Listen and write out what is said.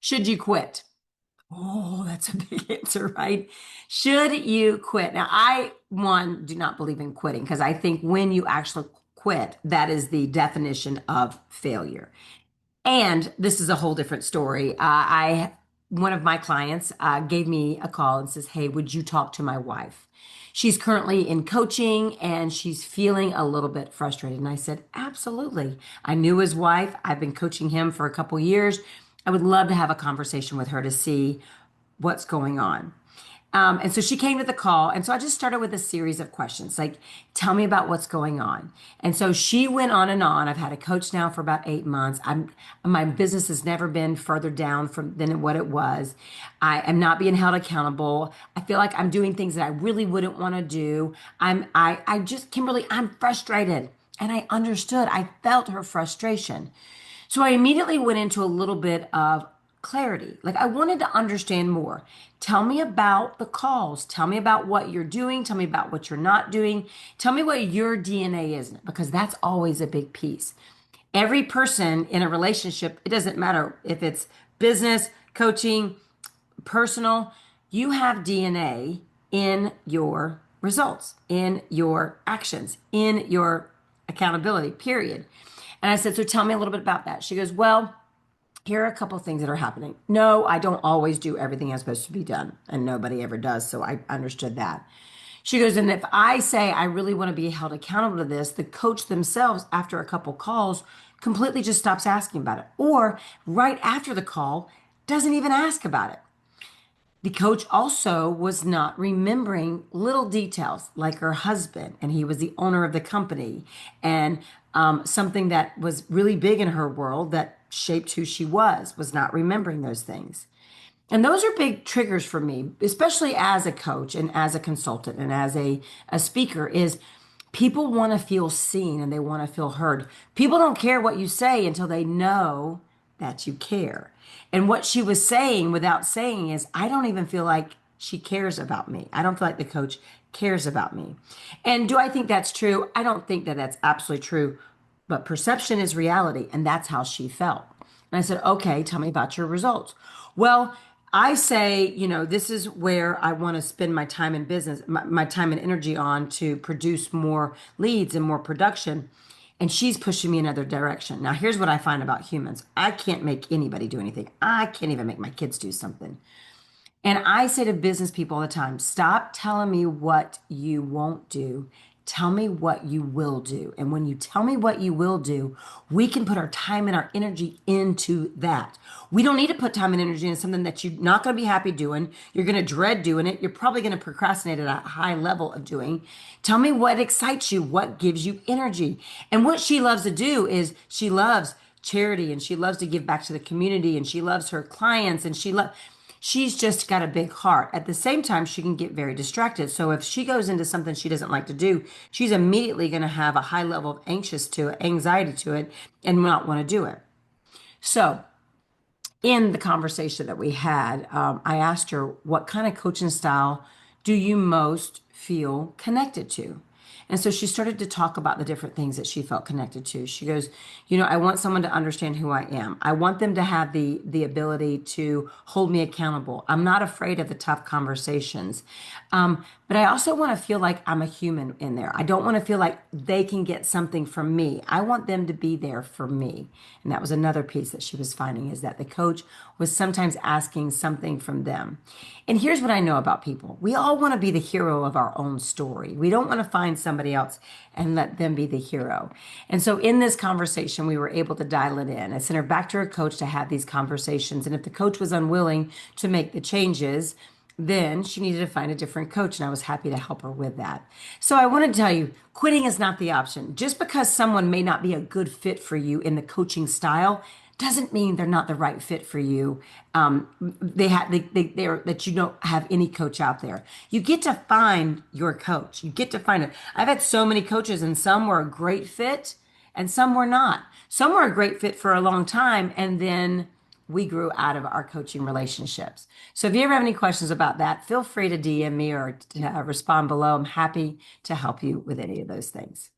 Should you quit? Oh, that's a big answer, right? Should you quit? Now, one, do not believe in quitting because I think when you actually quit, that is the definition of failure. And this is a whole different story. One of my clients gave me a call and says, "Hey, would you talk to my wife? She's currently in coaching and she's feeling a little bit frustrated." And I said, "Absolutely. I knew his wife. I've been coaching him for a couple years. I would love to have a conversation with her to see what's going on." And so she came to the call. And so I just started with a series of questions like, tell me about what's going on. And so she went on and on. I've had a coach now for about 8 months. My business has never been further down than what it was. I am not being held accountable. I feel like I'm doing things that I really wouldn't want to do. I just, Kimberly, I'm frustrated. And I understood. I felt her frustration. So I immediately went into a little bit of clarity. Like I wanted to understand more. Tell me about the calls. Tell me about what you're doing. Tell me about what you're not doing. Tell me what your DNA is, because that's always a big piece. Every person in a relationship, it doesn't matter if it's business, coaching, personal, you have DNA in your results, in your actions, in your accountability, period. And I said, so tell me a little bit about that. She goes, well, here are a couple of things that are happening. No, I don't always do everything that's supposed to be done, and nobody ever does. So I understood that. She goes, and if I say I really want to be held accountable to this, the coach themselves, after a couple calls, completely just stops asking about it. Or right after the call, doesn't even ask about it. The coach also was not remembering little details like her husband, and he was the owner of the company, and something that was really big in her world that shaped who she was not remembering those things. And those are big triggers for me, especially as a coach and as a consultant and as a speaker, is people want to feel seen and they want to feel heard. People don't care what you say until they know that you care. And what she was saying without saying is, I don't even feel like she cares about me. I don't feel like the coach cares about me. And do I think that's true? I don't think that that's absolutely true, but perception is reality. And that's how she felt. And I said, okay, tell me about your results. Well, I say, this is where I want to spend my time in business, my time and energy on to produce more leads and more production. And she's pushing me another direction. Now, here's what I find about humans. I can't make anybody do anything. I can't even make my kids do something. And I say to business people all the time, stop telling me what you won't do. Tell me what you will do. And when you tell me what you will do, we can put our time and our energy into that. We don't need to put time and energy into something that you're not going to be happy doing. You're going to dread doing it. You're probably going to procrastinate at a high level of doing. Tell me what excites you, what gives you energy. And what she loves to do is she loves charity and she loves to give back to the community and she loves her clients and she's just got a big heart. At the same time, she can get very distracted. So if she goes into something she doesn't like to do, she's immediately going to have a high level of anxiety to it, and not want to do it. So in the conversation that we had, I asked her, what kind of coaching style do you most feel connected to? And so she started to talk about the different things that she felt connected to. She goes, I want someone to understand who I am. I want them to have the ability to hold me accountable. I'm not afraid of the tough conversations. But I also want to feel like I'm a human in there. I don't want to feel like they can get something from me. I want them to be there for me. And that was another piece that she was finding, is that the coach was sometimes asking something from them. And here's what I know about people. We all want to be the hero of our own story. We don't want to find somebody else and let them be the hero. And so in this conversation, we were able to dial it in. I sent her back to her coach to have these conversations. And if the coach was unwilling to make the changes, then she needed to find a different coach, and I was happy to help her with that. So I want to tell you, quitting is not the option. Just because someone may not be a good fit for you in the coaching style doesn't mean they're not the right fit for you. They're that you don't have any coach out there. You get to find your coach. You get to find it. I've had so many coaches, and some were a great fit, and some were not. Some were a great fit for a long time, and then we grew out of our coaching relationships. So if you ever have any questions about that, feel free to DM me or to respond below. I'm happy to help you with any of those things.